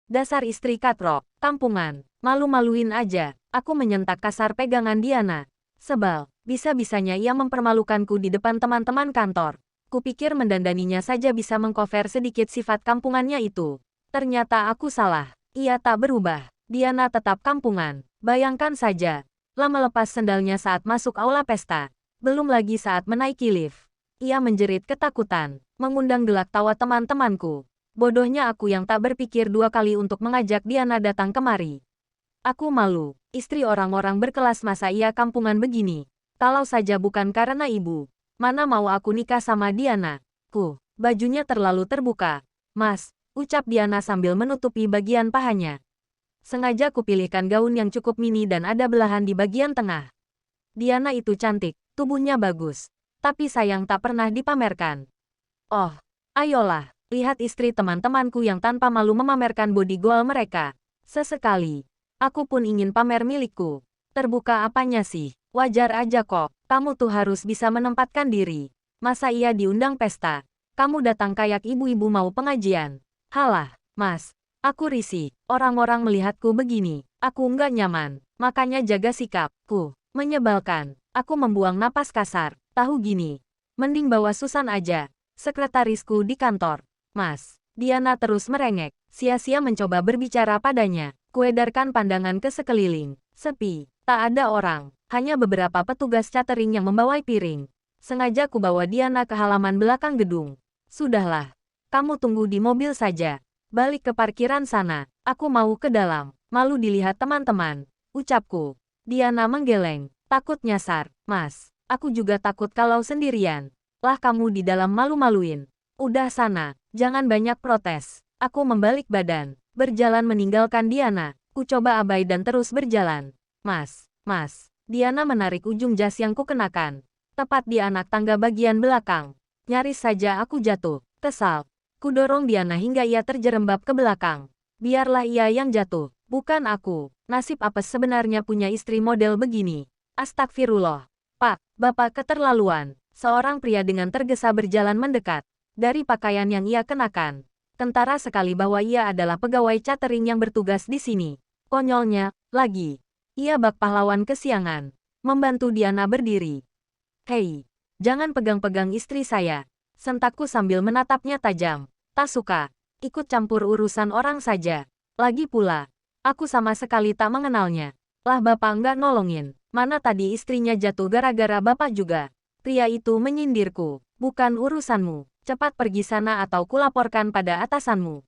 Dasar istri katrok, kampungan, malu-maluin aja. Aku menyentak kasar pegangan Diana. Sebal, bisa-bisanya ia mempermalukanku di depan teman-teman kantor. Kupikir mendandaninya saja bisa mengcover sedikit sifat kampungannya itu. Ternyata aku salah. Ia tak berubah. Diana tetap kampungan. Bayangkan saja. Lah melepas sendalnya saat masuk aula pesta. Belum lagi saat menaiki lift. Ia menjerit ketakutan. Mengundang gelak tawa teman-temanku. Bodohnya aku yang tak berpikir dua kali untuk mengajak Diana datang kemari. Aku malu. Istri orang-orang berkelas masa ia kampungan begini. Kalau saja bukan karena ibu. Mana mau aku nikah sama Diana. Bajunya terlalu terbuka. Mas, ucap Diana sambil menutupi bagian pahanya. Sengaja kupilihkan gaun yang cukup mini dan ada belahan di bagian tengah. Diana itu cantik, tubuhnya bagus. Tapi sayang tak pernah dipamerkan. Oh, ayolah, lihat istri teman-temanku yang tanpa malu memamerkan body goal mereka. Sesekali, aku pun ingin pamer milikku. Terbuka apanya sih? Wajar aja kok, kamu tuh harus bisa menempatkan diri. Masa ia diundang pesta? Kamu datang kayak ibu-ibu mau pengajian. Halah, mas. Aku risih, orang-orang melihatku begini, aku nggak nyaman, makanya jaga sikapku. Menyebalkan, aku membuang napas kasar, tahu gini. Mending bawa Susan aja, sekretarisku di kantor. Mas, Diana terus merengek, sia-sia mencoba berbicara padanya. Kuedarkan pandangan ke sekeliling, sepi, tak ada orang, hanya beberapa petugas catering yang membawai piring. Sengaja kubawa Diana ke halaman belakang gedung. Sudahlah, kamu tunggu di mobil saja. Balik ke parkiran sana, aku mau ke dalam, malu dilihat teman-teman, ucapku. Diana menggeleng, takut nyasar, mas, aku juga takut kalau sendirian. Lah kamu di dalam malu-maluin. Udah sana, jangan banyak protes. Aku membalik badan, berjalan meninggalkan Diana, ku coba abai dan terus berjalan. Mas, Diana menarik ujung jas yang kukenakan, tepat di anak tangga bagian belakang. Nyaris saja aku jatuh, kesal. Kudorong Diana hingga ia terjerembab ke belakang. Biarlah ia yang jatuh, bukan aku. Nasib apes sebenarnya punya istri model begini. Astagfirullah. Pak, Bapak keterlaluan. Seorang pria dengan tergesa berjalan mendekat. Dari pakaian yang ia kenakan, kentara sekali bahwa ia adalah pegawai catering yang bertugas di sini. Konyolnya, lagi. Ia bak pahlawan kesiangan. Membantu Diana berdiri. Hei, jangan pegang-pegang istri saya. Sentakku sambil menatapnya tajam. Tak suka. Ikut campur urusan orang saja. Lagi pula, aku sama sekali tak mengenalnya. Lah bapak nggak nolongin. Mana tadi istrinya jatuh gara-gara bapak juga. Pria itu menyindirku. Bukan urusanmu. Cepat pergi sana atau kulaporkan pada atasanmu.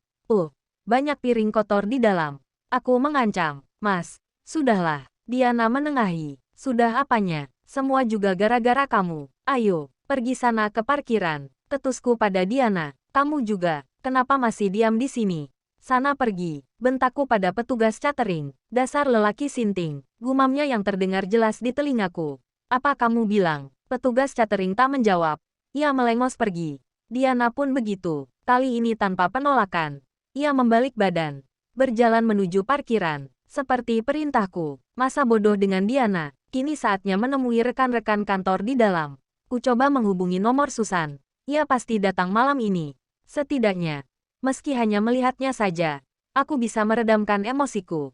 Banyak piring kotor di dalam. Aku mengancam. Mas, sudahlah. Diana menengahi. Sudah apanya? Semua juga gara-gara kamu. Ayo, pergi sana ke parkiran. Ketusku pada Diana, kamu juga, kenapa masih diam di sini? Sana pergi, bentakku pada petugas catering. Dasar lelaki sinting, gumamnya yang terdengar jelas di telingaku. Apa kamu bilang? Petugas catering tak menjawab. Ia melengos pergi. Diana pun begitu, kali ini tanpa penolakan. Ia membalik badan, berjalan menuju parkiran. Seperti perintahku, masa bodoh dengan Diana, kini saatnya menemui rekan-rekan kantor di dalam. Ku coba menghubungi nomor Susan. Ia pasti datang malam ini. Setidaknya, meski hanya melihatnya saja, aku bisa meredamkan emosiku.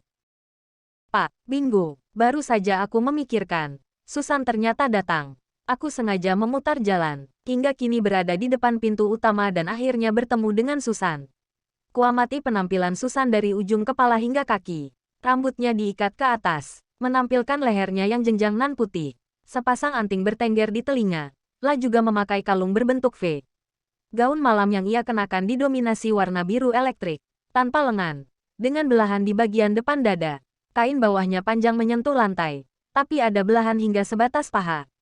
Pak, bingo, baru saja aku memikirkan. Susan ternyata datang. Aku sengaja memutar jalan, hingga kini berada di depan pintu utama dan akhirnya bertemu dengan Susan. Kuamati penampilan Susan dari ujung kepala hingga kaki. Rambutnya diikat ke atas, menampilkan lehernya yang jenjang nan putih. Sepasang anting bertengger di telinga. Lah juga memakai kalung berbentuk V. Gaun malam yang ia kenakan didominasi warna biru elektrik, tanpa lengan, dengan belahan di bagian depan dada. Kain bawahnya panjang menyentuh lantai, tapi ada belahan hingga sebatas paha.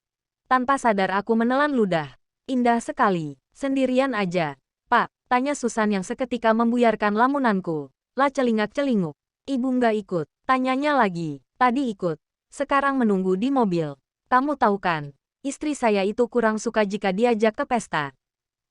Tanpa sadar aku menelan ludah. Indah sekali, sendirian aja. Pak, tanya Susan yang seketika membuyarkan lamunanku. Lah celingak-celinguk. Ibu nggak ikut, tanyanya lagi. Tadi ikut, sekarang menunggu di mobil. Kamu tahu kan? Istri saya itu kurang suka jika diajak ke pesta.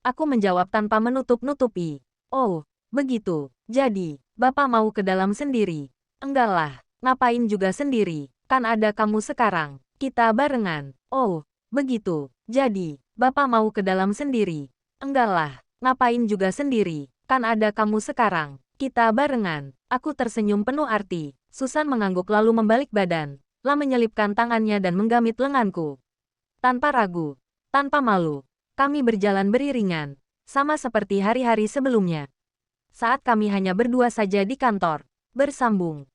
Aku menjawab tanpa menutup-nutupi. Oh, begitu. Jadi, Bapak mau ke dalam sendiri? Enggak lah, ngapain juga sendiri? Kan ada kamu sekarang. Kita barengan. Oh, begitu. Jadi, Bapak mau ke dalam sendiri? Enggak lah, ngapain juga sendiri? Kan ada kamu sekarang. Kita barengan. Aku tersenyum penuh arti. Susan mengangguk lalu membalik badan. La menyelipkan tangannya dan menggamit lenganku. Tanpa ragu, tanpa malu, kami berjalan beriringan. Sama seperti hari-hari sebelumnya. Saat kami hanya berdua saja di kantor. Bersambung.